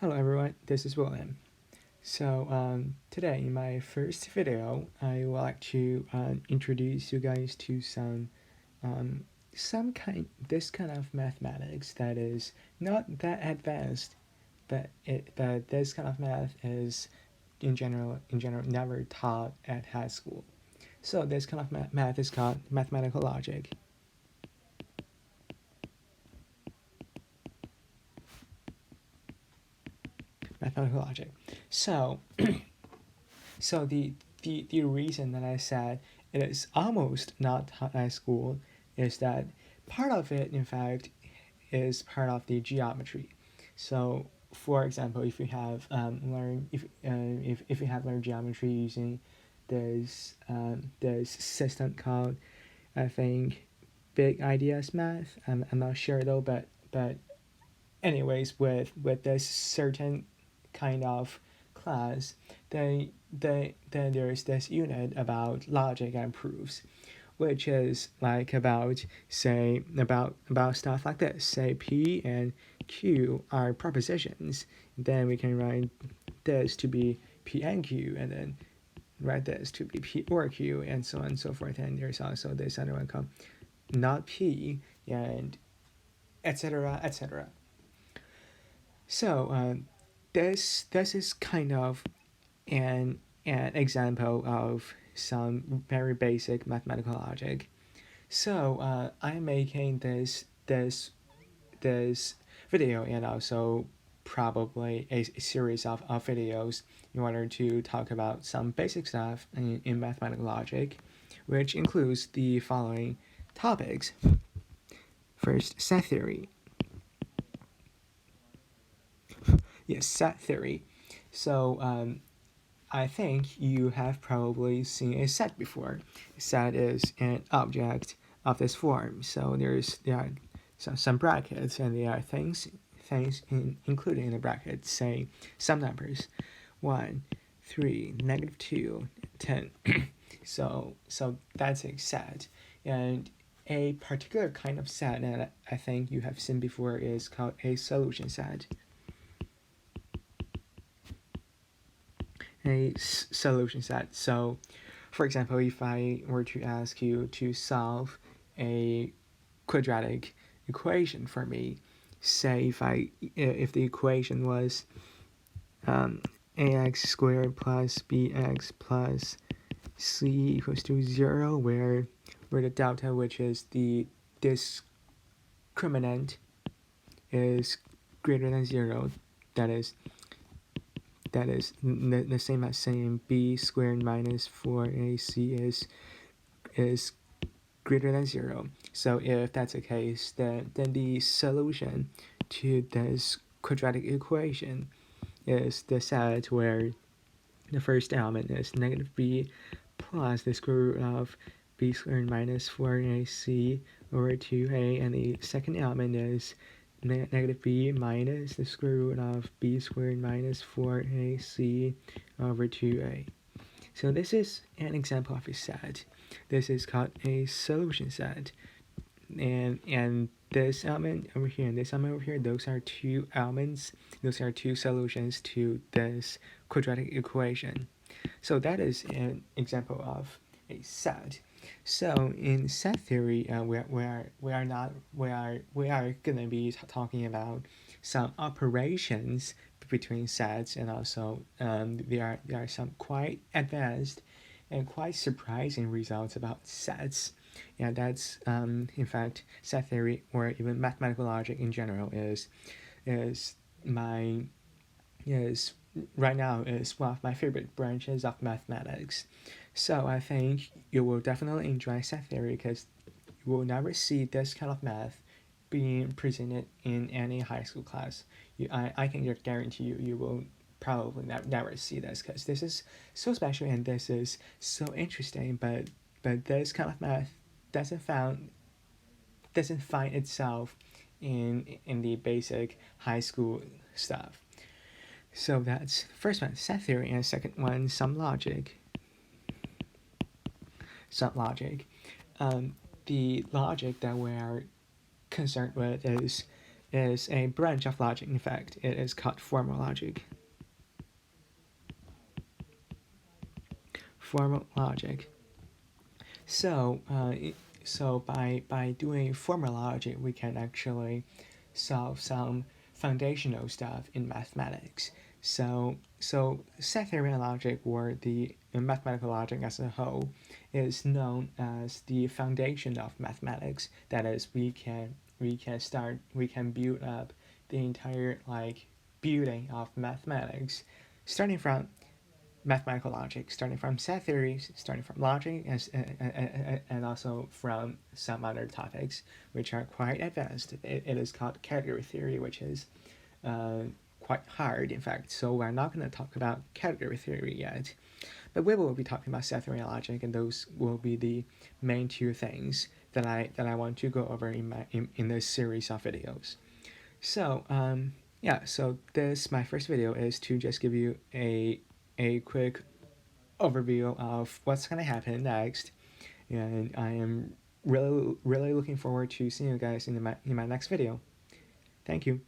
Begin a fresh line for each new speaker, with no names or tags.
Hello everyone, this is William. Today in my first video, I would like to introduce you guys to um, this kind of mathematics that is not that advanced, but this kind of math is in general never taught at high school. So this kind of math is called mathematical logic. Mathematical logic. So So the reason that I said it is almost not high school is that part of it, in fact, is part of the geometry. So, for example, if you have learned if you have learned geometry using this system called, I think, Big Ideas Math. I'm not sure though, but anyways, with this certain kind of class, then there is this unit about logic and proofs, which is like about stuff like this. Say P and Q are propositions, then we can write this to be P and Q, and then write this to be P or Q, and so on and so forth. And there's also this other one called not P, and etc. etc. So this is kind of an example of some very basic mathematical logic. So I'm making this video and also probably a series of videos in order to talk about some basic stuff in mathematical logic, which includes the following topics. First, set theory. Yes, set theory. So I think you have probably seen a set before. A set is an object of this form. So there are some brackets, and there are things included in the brackets. Say some numbers, 1, 3, -2, 10. So that's a set, and a particular kind of set that I think you have seen before is called a solution set. A solution set. So, for example, if I were to ask you to solve a quadratic equation for me, say if the equation was ax squared plus bx plus c equals to 0, where the delta, which is the discriminant, is greater than 0, that is the same as saying b squared minus 4ac is greater than 0. So if that's the case, then the solution to this quadratic equation is the set where the first element is -b plus the square root of b squared minus 4ac over 2a, and the second element is -b minus the square root of b squared minus 4ac over 2a. So this is an example of a set. This is called a solution set. And this element over here and this element over here, those are two elements, those are two solutions to this quadratic equation. So that is an example of a set. So in set theory, we are gonna be talking about some operations between sets, and also there are some quite advanced and quite surprising results about sets. And that's in fact, set theory, or even mathematical logic in general, is my is right now is one of my favorite branches of mathematics. So I think you will definitely enjoy set theory, because you will never see this kind of math being presented in any high school class. I can guarantee you will probably never see this, because this is so special and this is so interesting. But this kind of math doesn't find itself in the basic high school stuff. So that's first one, set theory, and second one, some logic. Some logic. The logic that we are concerned with is is a branch of logic. In fact, it is called formal logic. Formal logic. So, by doing formal logic, we can actually solve some foundational stuff in mathematics. So set theory logic, or the mathematical logic as a whole, is known as the foundation of mathematics. That is, we can build up the entire building of mathematics, starting from mathematical logic, starting from set theories, starting from logic, and also from some other topics which are quite advanced. It is called category theory, which is quite hard, in fact. So we're not going to talk about category theory yet, but we will be talking about set theory and logic, and those will be the main two things that I want to go over in this series of videos. So yeah, so this my first video is to just give you a quick overview of what's gonna happen next, and I am really looking forward to seeing you guys in my next video. Thank you.